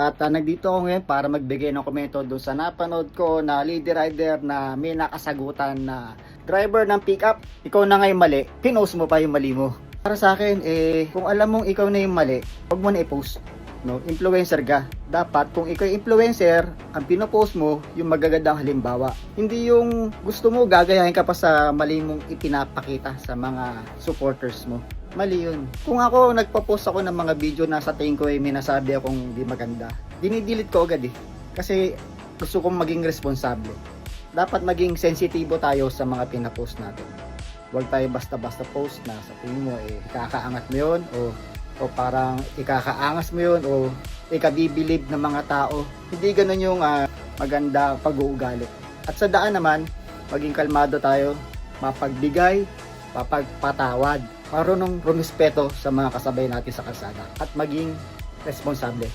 At nandito ako ngayon para magbigay ng komento doon sa napanood ko na lady rider na may nakasagutan na driver ng pickup, ikaw na nga yung mali, pinost mo pa yung mali mo. Para sa akin, kung alam mong ikaw na yung mali, huwag mo na i-post. No? Influencer ka. Dapat kung ikaw yung influencer, ang pinopost mo, yung magagandang halimbawa. Hindi yung gusto mo gagayahin ka pa sa mali mong ipinapakita sa mga supporters mo. Mali yun. Kung ako nagpa-post ako ng mga video na sa tingin ko ay may nasabi akong di maganda, dinidelete ko agad kasi gusto kong maging responsable. Dapat maging sensitibo tayo sa mga pinapost natin. Huwag tayo basta-basta post na sa tingin mo ikakaangat mo yun o parang ikakaangas mo yun o ikabibilib ng mga tao. Hindi ganun yung maganda pag-uugali. At sa daan naman, maging kalmado tayo, mapagbigay, mapagpatawad, marunong rumispeto sa mga kasabay natin sa kalsada at maging responsable.